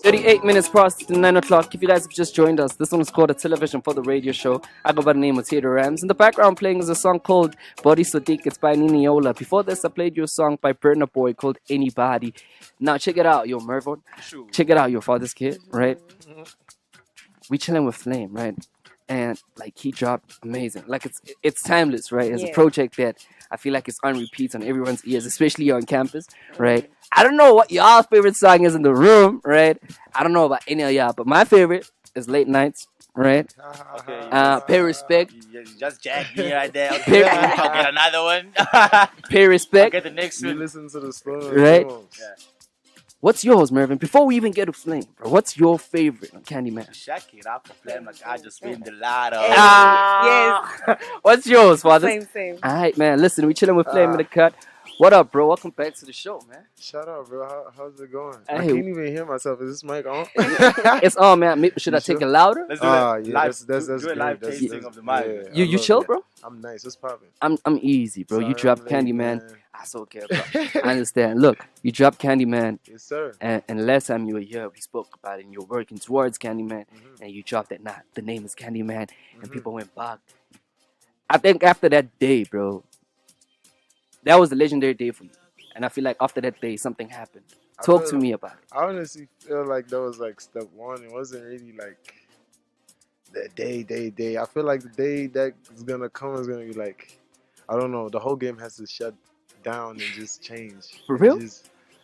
38 minutes past 9 o'clock. If you guys have just joined us, this one is called A Television for the Radio Show. I go by the name of Tadow Rams. In the background playing is a song called Body Sodiq. It's by Niniola. Before this, I played you a song by Burna Boy called Anybody. Now, check it out, yo, Mervon. Sure. Check it out, your father's kid, right? We chilling with Flame, right? And like he dropped amazing. Like it's timeless, right? It's a project that I feel like it's on repeat on everyone's ears, especially on campus, right? I don't know what y'all's favorite song is in the room, right? I don't know about any of y'all, but my favorite is Late Nights, right? Okay. Pay respect. You just jacked me right there. Okay, I'll get another one. Pay I'll respect, get the next You one. listen to the slow right? Yeah. What's yours, Mervin? Before we even get to Flame, bro, what's your favorite on Candyman? Shut it up, Flame. Like I just win the lotto. Ah, what's yours, father? Same. All right, man. Listen, we chilling with Flame in the cut. What up, bro? Welcome back to the show, man. Shut up, bro. How's it going? Hey. I can't even hear myself. Is this mic on? It's on, man. Should I take it louder? Let's do Yeah, live. that's do a great. live That's tasting of the mic. yeah, You I love chill, that. bro? I'm nice. What's popping? I'm easy, bro. You Sorry, dropped I'm late, Candyman. man. That's okay, bro. I understand. Look, you dropped Candyman, Yes, sir. and last time you were here, we spoke about it, and you're working towards Candyman, and you dropped that. Nah, the name is Candyman, and people went back. I think after that day, bro, that was a legendary day for you, and I feel like after that day, something happened. Talk to feel- me about it. I honestly feel like that was like step one. It wasn't really like the day. I feel like the day that is gonna come is gonna be like, I don't know. The whole game has to shut down and just change. For real?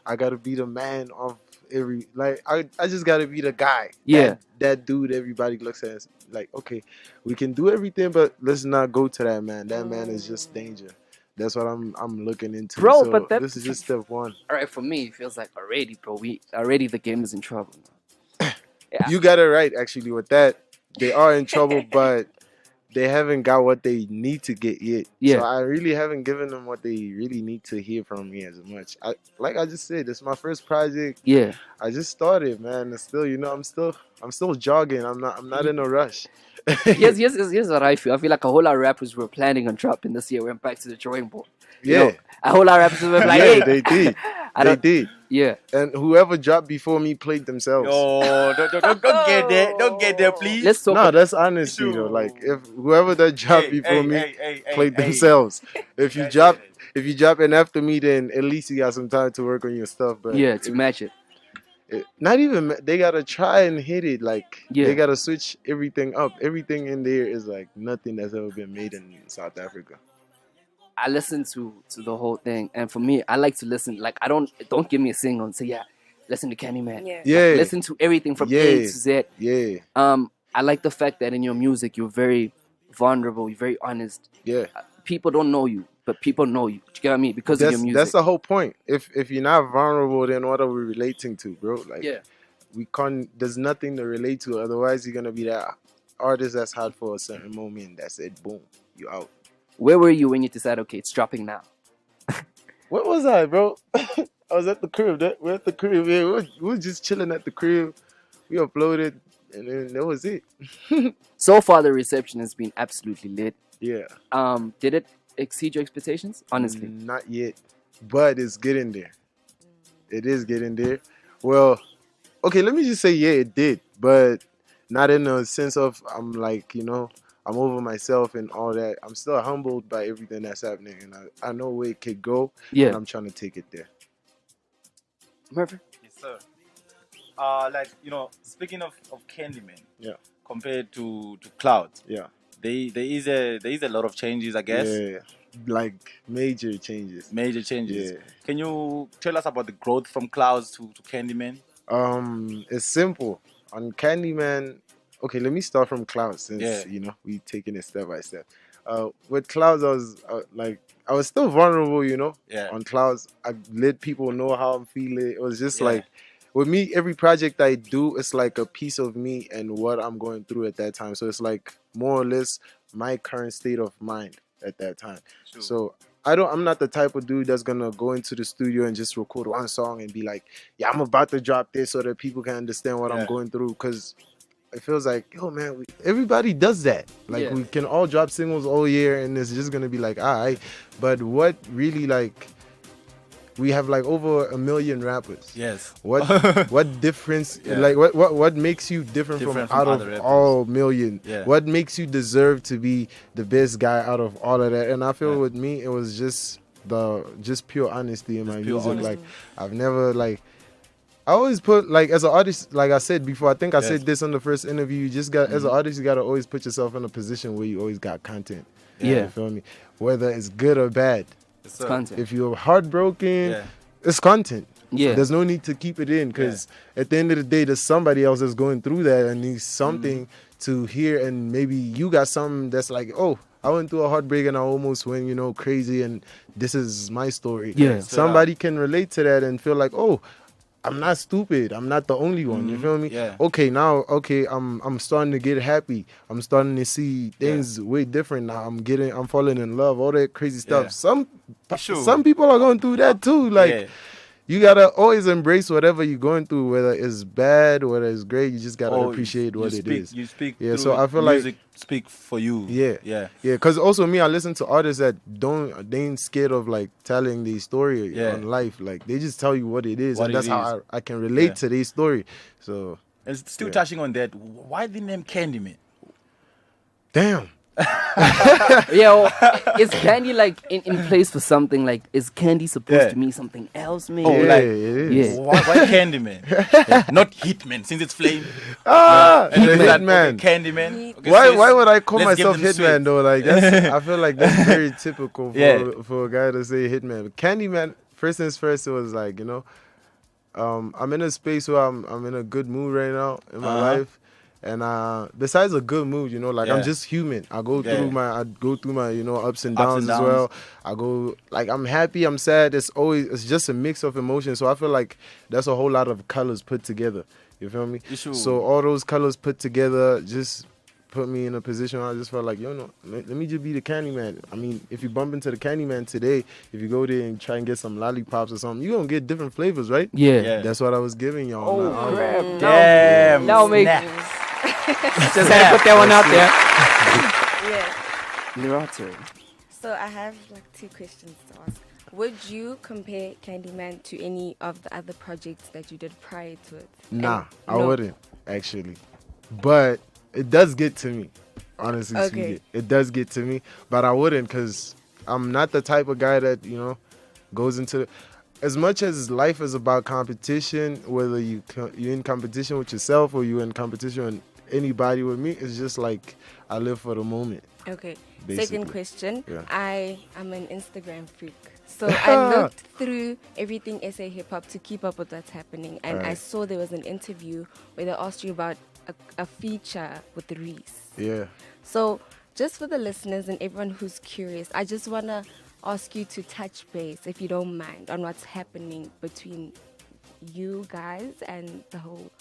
I gotta be the man of every I just gotta be the guy. Yeah. That dude everybody looks at as like, okay, we can do everything, but let's not go to that man. That man is just danger. That's what I'm looking into. Bro, So but that- this is just step one. All right, for me, it feels like already, bro. The game is in trouble. Yeah. You got it right actually with that. They are in trouble, but they haven't got what they need to get yet. Yeah. So I really haven't given them what they really need to hear from me as much. Like I just said, it's my first project. Yeah. I just started, man. It's still, I'm still jogging. I'm not in a rush. Here's what I feel. I feel like a whole lot of rappers were planning on dropping this year. Went back to the drawing board. You Yeah. know, a whole lot of rappers were like, Yeah, hey, they did. I They don't- did. yeah. And whoever dropped before me played themselves. No, don't get there. Don't get there, please. Let's talk. No, that's honesty though. True. Like if whoever that dropped before me played themselves. If you drop it after me, then at least you got some time to work on your stuff. But Yeah, to match it. not even they gotta try and hit it. Like Yeah. they gotta switch everything up. Everything in there is like nothing that's ever been made in South Africa. I listen to the whole thing, and for me, I like to listen. Like I don't give me a single and say, yeah, listen to Candyman. Yeah. Yeah, Listen to everything from A Yeah. to Z. yeah, I like the fact that in your music you're very vulnerable, you're very honest. yeah. People don't know you, but people know you. Do you get what I mean? Because of your music. That's the whole point. If you're not vulnerable, then what are we relating to, bro? Like Yeah. we can't. There's nothing to relate to. Otherwise, you're gonna be that artist that's hot for a certain moment. That's it. Boom, you out. Where were you when you decided, okay, it's dropping now? Where was I, bro? I was at the crib. We're at the crib. Yeah, we were just chilling at the crib. We uploaded, and then that was it. So far, the reception has been absolutely lit. Yeah. Did it exceed your expectations? Honestly, Not yet, but it's getting there. It is getting there. Well, okay, let me just say, yeah, it did, but not in a sense of I'm like, I'm over myself and all that. I'm still humbled by everything that's happening, and I know where it could go, and yeah. I'm trying to take it there. Murphy, Yes, sir. Speaking of Candyman, Yeah. compared to Clouds, Yeah. there is a lot of changes, I guess. Yeah, like major changes. Major changes. Yeah. Can you tell us about the growth from Clouds to Candyman? It's simple. On Candyman, okay, let me start from Clouds since Yeah. we taking it step by step. With Clouds, I was still vulnerable, Yeah. On Clouds, I let people know how I'm feeling. It was just Yeah. like with me, every project I do, it's like a piece of me and what I'm going through at that time. So it's like more or less my current state of mind at that time. Sure. So I'm not the type of dude that's gonna go into the studio and just record one song and be like, yeah, I'm about to drop this so that people can understand what I'm Yeah. going through. Because it feels like, yo, man, everybody does that. Like Yeah. we can all drop singles all year and it's just gonna be like, all right. But what really we have like over 1 million rappers. Yes. What difference? Yeah. Like what makes you different from out other of rappers. all million? Yeah. What makes you deserve to be the best guy out of all of that? And I feel with me, it was just pure honesty in my music. honesty. Like I've never like. I always put, like, as an artist, like I said before, I think I said this on the first interview, you just got, as an artist, you got to always put yourself in a position where you always got content. Yeah. You feel me? Whether it's good or bad. It's content. If you're heartbroken, it's content. Yeah. There's no need to keep it in, because at the end of the day, there's somebody else that's going through that and needs something to hear, and maybe you got something that's like, oh, I went through a heartbreak and I almost went, you know, crazy, and this is my story. Yeah. Somebody can relate to that and feel like, oh, I'm not stupid. I'm not the only one. You feel me? Yeah. Okay, I'm starting to get happy. I'm starting to see things way different now. I'm falling in love. All that crazy stuff. Yeah. Some people are going through that too. Like you gotta always embrace whatever you're going through, whether it's bad, whether it's great. You just gotta appreciate what it is. You speak. Yeah. So I feel like music speak for you. Yeah. Because also me, I listen to artists that they ain't scared of like telling the story on life. Like they just tell you what it is, and that's how I can relate to their story. So and still touching on that, why the name Candyman? Damn. Is candy like in place for something? Like, is candy supposed to mean something else? Maybe. It is. Why Candyman? Not Hitman, since it's flame. Hitman. Candyman. Okay, Why would I call myself give them Hitman though? Like I feel like that's very typical for a guy to say Hitman. But Candyman, first things first, it was like, you know, I'm in a space where I'm in a good mood right now in my life. And besides a good mood, you know, like I'm just human. I go through my you know, ups and downs as well. I go like I'm happy, I'm sad. It's just a mix of emotions. So I feel like that's a whole lot of colors put together. You feel me? So all those colors put together just put me in a position where I just felt like, let me just be the Candyman. I mean, if you bump into the Candyman today, if you go there and try and get some lollipops or something, you're going to get different flavors, right? Yeah. That's what I was giving y'all. Oh, crap. Damn. Now make just had to put that one out there. Yeah. So I have like 2 questions to ask. Would you compare Candyman to any of the other projects that you did prior to it? Nah, I wouldn't, actually. But it does get to me, honestly speaking. It does get to me, but I wouldn't, because I'm not the type of guy that, you know, goes into... As much as life is about competition, whether you're in competition with yourself or you're in competition with anybody, with me, it's just like I live for the moment. Okay. Basically. Second question. Yeah. I am an Instagram freak. So I looked through everything SA Hip Hop to keep up with what's happening. And I saw there was an interview where they asked you about a feature with Reese. Yeah. So just for the listeners and everyone who's curious, I just want to ask you to touch base, if you don't mind, on what's happening between you guys and the whole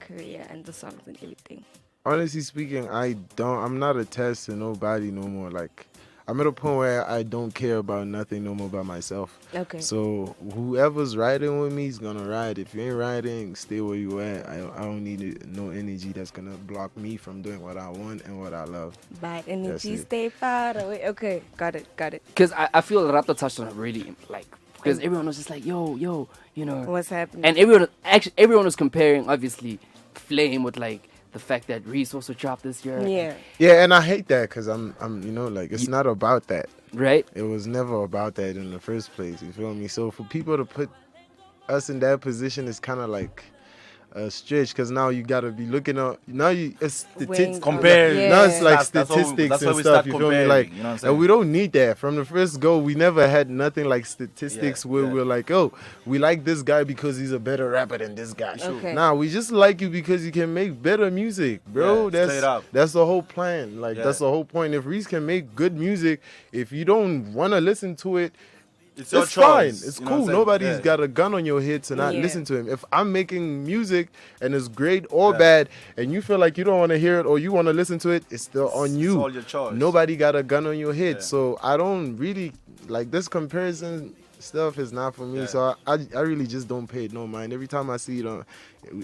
career and the songs and everything. Honestly speaking, I'm not attached to nobody no more. Like, I'm at a point where I don't care about nothing no more about myself. Okay. So whoever's riding with me is gonna ride. If you ain't riding, stay where you at. I don't need no energy that's gonna block me from doing what I want and what I love. Bad energy, stay far away. Okay, got it. Because I feel Rato touched on it really, like, because everyone was just like, yo, you know. What's happening? And everyone was comparing, obviously, Flame with, like, the fact that Reese also dropped this year. Yeah, and I hate that, because I'm you know, like, it's not about that. Right? It was never about that in the first place, you feel me? So for people to put us in that position is kind of like a stretch, because now you got to be looking up, it's statistics. Comparing. Now it's like That's statistics why and we stuff, start you feel me? comparing, Like, you know what I'm saying? and we don't need that. From the first go, we never had nothing like statistics where we're like, oh, we like this guy because he's a better rapper than this guy. Okay. Nah, we just like you because you can make better music, bro. Straight up. That's the whole plan. Like, that's the whole point. If Reese can make good music, if you don't want to listen to it, it's your fine. choice. It's You know cool. what I'm saying? Nobody's got a gun on your head to not listen to him. If I'm making music and it's great or bad, and you feel like you don't want to hear it or you want to listen to it, it's still on you. It's all your choice. Nobody got a gun on your head. So I don't really like this comparison stuff is not for me. So I really just don't pay it no mind. Every time I see it on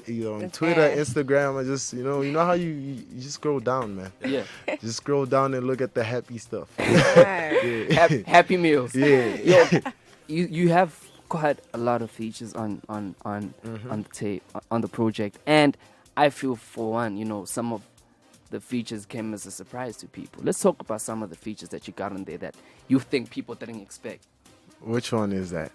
either on Twitter, Instagram, I just you know how you just scroll down, man. Yeah. Just scroll down and look at the happy stuff. Happy meals. Yeah. Yo, you have quite a lot of features on the tape, on the project, and I feel for one, you know, some of the features came as a surprise to people. Let's talk about some of the features that you got on there that you think people didn't expect. Which one is that?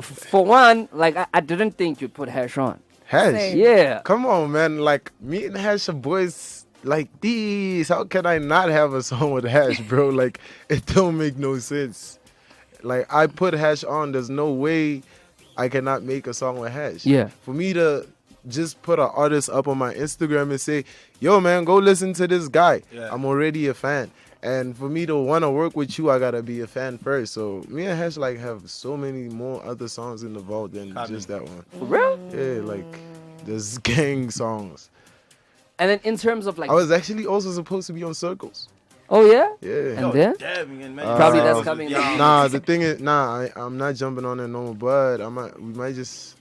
For one, like I didn't think you'd put Hash on. Hash? Same. Yeah. Come on, man. Like, me and Hash are boys like these. How can I not have a song with Hash, bro? Like, it don't make no sense. Like, I put Hash on. There's no way I cannot make a song with Hash. Yeah. For me to just put an artist up on my Instagram and say, yo, man, go listen to this guy. Yeah. I'm already a fan. And for me to want to work with you, I got to be a fan first. So me and Hash, like, have so many more other songs in the vault than just that one. For real? Yeah, like, there's gang songs. And then in terms of like, I was actually also supposed to be on Circles. oh yeah, Yeah. and then Damn, man. Probably that's coming Yeah. Nah, the thing is, I'm not jumping on it no more, but we might just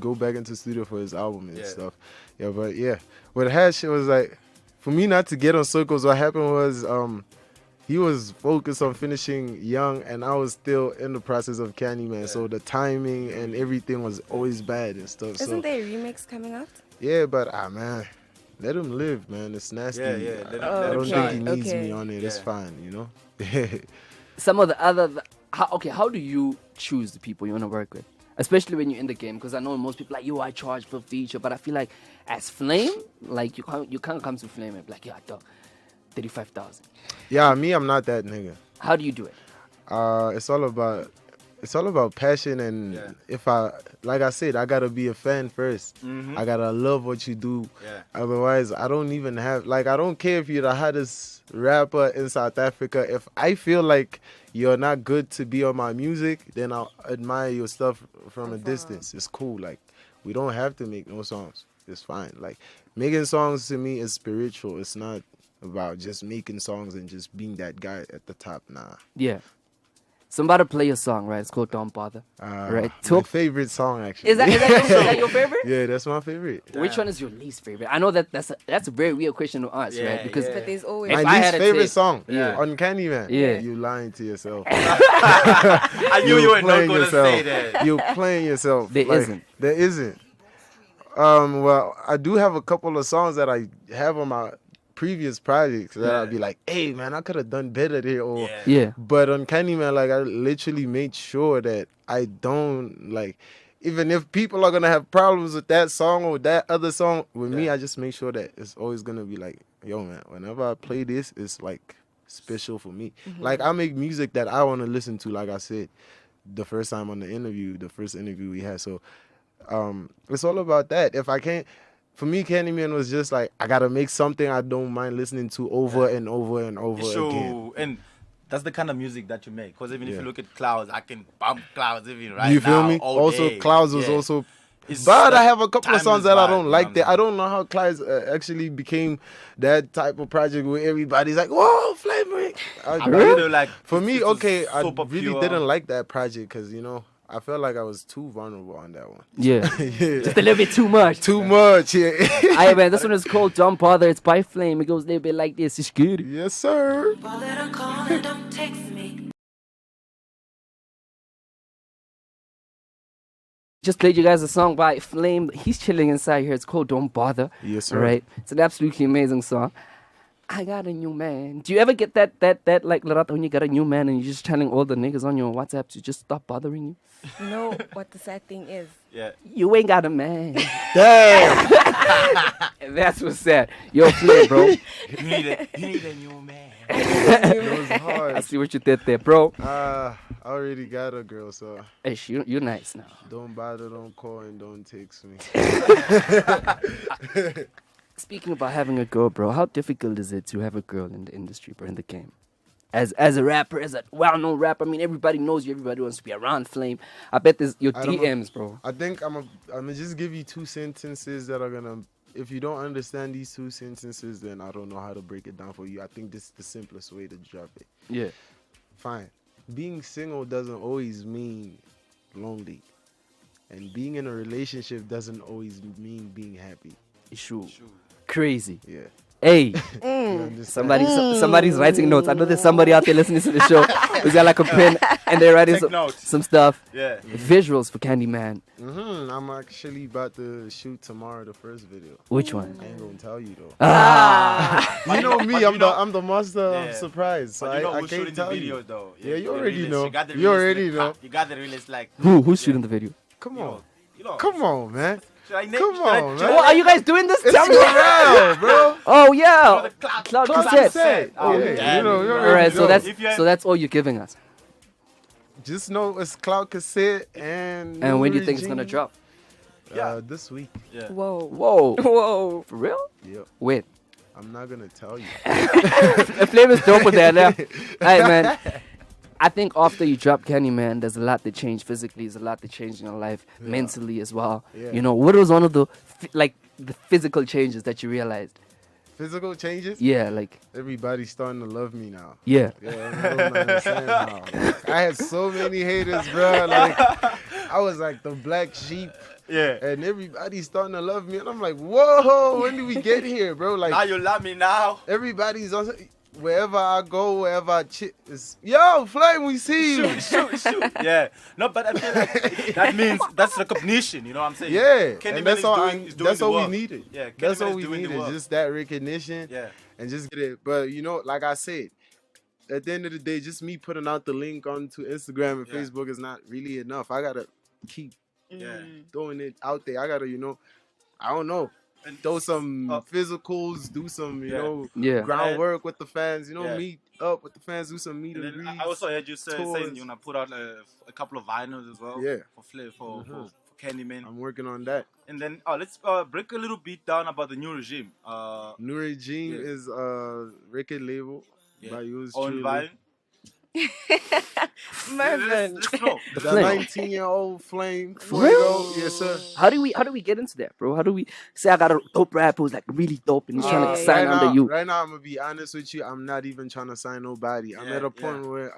go back into the studio for his album and stuff. Yeah, but yeah. With Hash, it was like, for me not to get on Circles, what happened was, he was focused on finishing Young, and I was still in the process of Candyman, so the timing and everything was always bad and stuff. Isn't So there a remix coming out? yeah, but man, let him live, man. It's nasty. Yeah. Let I him don't shine. think he needs Okay. me on it. It's Yeah. fine, you know. some of the other. How do you choose the people you want to work with? Especially when you're in the game, because I know most people like, yo, I charge for feature, but I feel like as Flame, like you can't come to Flame and be like, yeah, dog, 35,000. Yeah, me, I'm not that nigga. How do you do it? It's all about passion, and if like I said, I gotta be a fan 1st. I gotta love what you do. Yeah. Otherwise, I don't even have, like, I don't care if you're the hottest rapper in South Africa. If I feel like you're not good to be on my music, then I'll admire your stuff from a distance. It's cool. Like, we don't have to make no songs. It's fine. Like, making songs to me is spiritual. It's not about just making songs and just being that guy at the top. Nah. Yeah. So I'm about to play a song, right? It's called Don't Bother. Right. My favorite song, actually. Is that your favorite? Yeah, that's my favorite. Which one is your least favorite? I know that's a very weird question to ask, right? Because But there's always If My I least had to favorite say- song Yeah. on Candyman. Yeah. You lying to yourself. I knew you were not playing going to yourself. say that. You're playing yourself. There Like, isn't. There isn't. Well, I do have a couple of songs that I have on my previous projects that I'd be like, hey, man, I could have done better there. Or, yeah. But on Candyman, like, I literally made sure that I don't, like, even if people are going to have problems with that song or that other song, with me, I just make sure that it's always going to be like, yo, man, whenever I play this, it's, like, special for me. Like, I make music that I want to listen to, like I said, the first time on the first interview we had. So it's all about that. If I can't, for me, Candyman was just like, I got to make something I don't mind listening to over and over and over again. And that's the kind of music that you make. Because even if you look at Clouds, I can bump Clouds even right You feel now, me? all Also, day. Clouds was Yeah. also... It's But that I have a couple of songs that I timeless don't vibe, like. you know That what I don't know how Clouds actually became that type of project where everybody's like, whoa, Flame. I feel like For me, it's okay, I super really pure. didn't like that project because, you know, I felt like I was too vulnerable on that one. Yeah. Yeah. Just a little bit too much. Too much, yeah. Alright, man, this one is called Don't Bother. It's by Flame. It goes a little bit like this. It's good. Yes, sir. Bother to call and don't text me. Just played you guys a song by Flame. He's chilling inside here. It's called Don't Bother. Yes, sir. Right? It's an absolutely amazing song. I got a new man. Do you ever get that like Larata, when you got a new man and you're just telling all the niggas on your WhatsApp to just stop bothering you? You know what the sad thing is? Yeah. You ain't got a man. Damn. And that's what's sad. Yo, Flame, bro. You need a new man. It was I hard. see what you did there, bro. I already got a girl, so Hey, you're nice now. don't bother, don't call, and don't text me. Speaking about having a girl, bro, how difficult is it to have a girl in the industry, bro, in the game? As a rapper, as a well-known rapper, I mean, everybody knows you. Everybody wants to be around Flame. I bet there's your I don't know. DMs, bro. I think I'm gonna just give you two sentences that are gonna. If you don't understand these two sentences, then I don't know how to break it down for you. I think this is the simplest way to drop it. Yeah. Fine. Being single doesn't always mean lonely, and being in a relationship doesn't always mean being happy. Issue. Crazy. Yeah. Hey, You understand? somebody's writing notes. I know there's somebody out there listening to the show who's got like a pen and they're writing Take notes. some stuff. Yeah. Visuals for Candyman. I'm actually about to shoot tomorrow the first video. Which one? I ain't gonna tell you though. Ah. You know me, but I'm the master Yeah. of surprise. So But you know I who's can't shooting the tell videos you. though? Yeah, you the already realist. know. You got the You realist already in the know. You got the realist like. Who's shooting the video? Come You on. know, you know. Come on, man. Should I name- Come should I- on, should I man. Oh, are you guys doing this? It's Tell me. Pharrell, bro. Oh You know yeah. the cloud Cloud Cloud cassette. cassette. Oh, Yeah, damn you know, it, you bro. All right, already so know. that's If you had- so that's all you're giving us. Just know it's Cloud cassette and. And when do New you think it's gonna Regime, drop? Yeah. This week. Yeah. Whoa. Whoa. Whoa. For real? Yep. Wait. I'm not gonna tell you. The flavor's dope with that now. Hey man, I think after you drop Candyman, there's a lot that changed physically. There's a lot that changed in your life, mentally as well. Yeah. You know, what was one of the the physical changes that you realized? Physical changes. Yeah, like Everybody's starting to love me now. yeah. Yeah, I don't understand how. Like, I had so many haters, bro. Like, I was like the black sheep, Yeah. and everybody's starting to love me. And I'm like, whoa, when did we get here, bro? Now Like, you love me now. everybody's on. Wherever I go, wherever I is yo, Flame, we see you. Shoot. Yeah. No, but I feel like that means that's recognition. You know what I'm saying? Yeah, Candyman and that's is all. doing That's the all we work. needed. Yeah. That's Candyman all is we doing the needed. work. Just that recognition. Yeah. And just get it. But you know, like I said, at the end of the day, just me putting out the link onto Instagram and Yeah. Facebook is not really enough. I gotta keep Yeah. throwing it out there. I gotta, I don't know, And throw some uh, physicals, do some, Yeah. groundwork with the fans. Yeah. Meet up with the fans, do some meet And and then greets. I also heard you saying tours. you're gonna put out a couple of vinyls as well. Yeah. For Candyman. I'm working on that. And then let's break a little bit down about the new regime. New Regime Yeah. is a record label by yours Owned truly. by Mervin. Let's know. The Flame. 19-year-old Flame. Real? Fuego. Yes, sir. How do we get into that, bro? How do we say I got a dope rapper who's like really dope and he's trying to Yeah, sign right under now, you? Right now, I'm gonna be honest with you. I'm not even trying to sign nobody. I'm Yeah, at a point where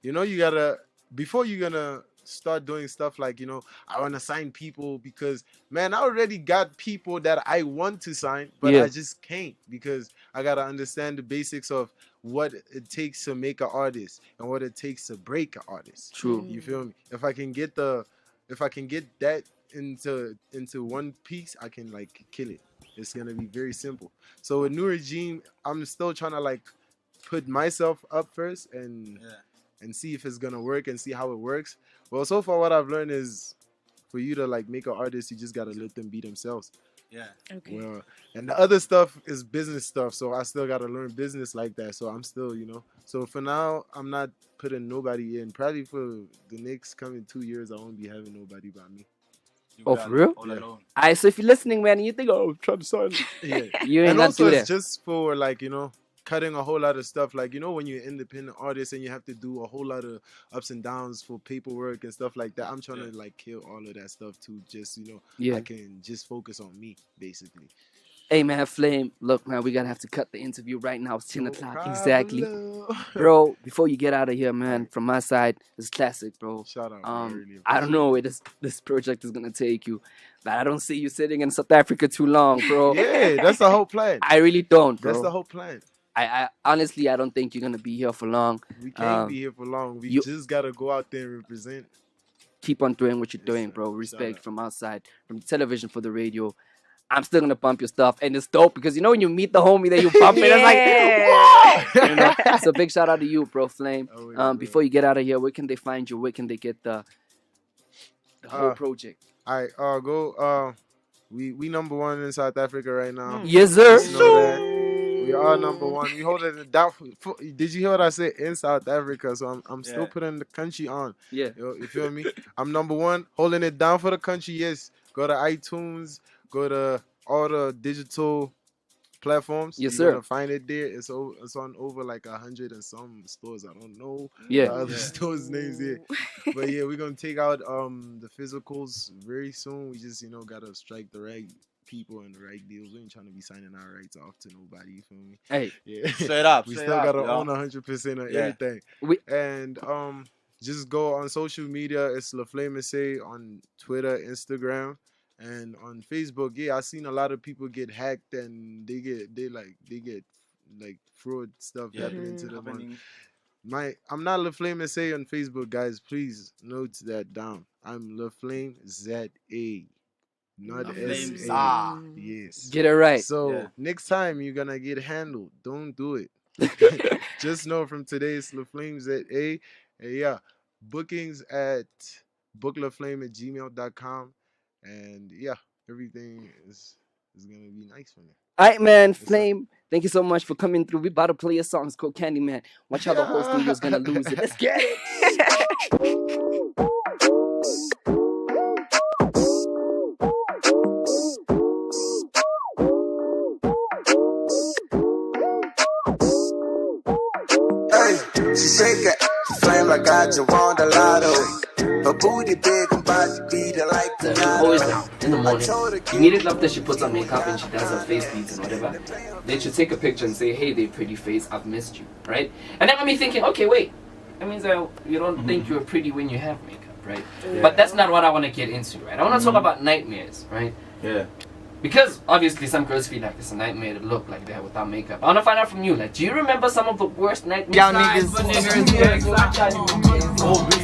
you gotta before you're gonna start doing stuff like I want to sign people because man, I already got people that I want to sign, but Yeah. I just can't because I gotta understand the basics of what it takes to make an artist and what it takes to break an artist. True. You feel me? If I can get that into one piece, I can like kill it. It's gonna be very simple. So with New Regime, I'm still trying to like put myself up first and see if it's gonna work and see how it works. Well, so far what I've learned is for you to like make an artist, you just gotta let them be themselves. Yeah. Okay. Well, and the other stuff is business stuff, so I still gotta learn business like that. So I'm still, So for now, I'm not putting nobody in. Probably for the next coming 2 years, I won't be having nobody by me. You Oh, got for real? all Yeah. alone. Alright, so if you're listening, man, and you think, oh, I'm trying to sign, Yeah. you ain't And not also, do that. it's just for like cutting a whole lot of stuff. Like when you're an independent artist and you have to do a whole lot of ups and downs for paperwork and stuff like that. I'm trying to like kill all of that stuff to just Yeah. I can just focus on me basically. Hey man, Flame, look man, we gotta have to cut the interview right now. It's 10 No o'clock problem. exactly. Bro, before you get out of here, man, from my side, it's classic, bro. Shout out. I really I don't know where this project is gonna take you, but I don't see you sitting in South Africa too long, bro. Yeah, that's the whole plan. I really don't, bro. That's the whole plan. I honestly I don't think you're gonna be here for long. We can't be here for long. We you- just gotta go out there and represent. Keep on doing what you're Yes, doing, sir. bro. Shout Respect out. from outside, from the television for the radio. I'm still gonna bump your stuff, and it's dope because when you meet the homie that you bump it, it's like, whoa! So big shout out to you, bro, Flame. Oh, yeah, bro. Before you get out of here, where can they find you? Where can they get the whole project? All right, go. We number one in South Africa right now. Yes, sir. Just know that. We are number one. We hold it down. Did you hear what I said? In South Africa, so I'm still Yeah. putting the country on. Yeah. You feel me? I'm number one, holding it down for the country. Yes, go to iTunes, go to all the digital platforms. Yes, You're sir. gonna find it there. It's on over like 100 and some stores. I don't know Yeah. the other stores' names here, but yeah, we're gonna take out the physicals very soon. We just gotta strike the right people and the right deals. We ain't trying to be signing our rights off to nobody. You feel me? Hey, Yeah. Straight up. We straight still up, gotta you know? own 100% of Yeah. everything. And just go on social media. It's La Flame Say on Twitter, Instagram, and on Facebook. Yeah, I seen a lot of people get hacked and they get fraud stuff Yeah. happening to them. Happening. I'm not LaFlame SA on Facebook, guys. Please note that down. I'm LaFlame ZA, not LaFlame SA. Za. Yes. Get it right. So next time you're gonna get handled, don't do it. Just know from today it's LaFlame ZA. And yeah, bookings at booklaflame@gmail.com. And yeah, everything is gonna be nice for me. All right, man. Flame, thank you so much for coming through. We about to play a song. It's called Candyman. Watch how the whole studio's gonna lose it. Let's get it. Hey, she shake it, flame like I just won the lotto. Her booty big, I'm about to beat her like the Always down in the morning. You need it love that she puts on makeup and she does her face beads and whatever. Then she'll take a picture and say, hey, they pretty face, I've missed you, right? And that got me thinking, okay, wait. That means you don't think you're pretty when you have makeup, right? Yeah. But that's not what I want to get into, right? I want to talk about nightmares, right? Yeah. Because obviously some girls feel like it's a nightmare to look like that without makeup. I want to find out from you, like, do you remember some of the worst nightmares? Y'all niggas.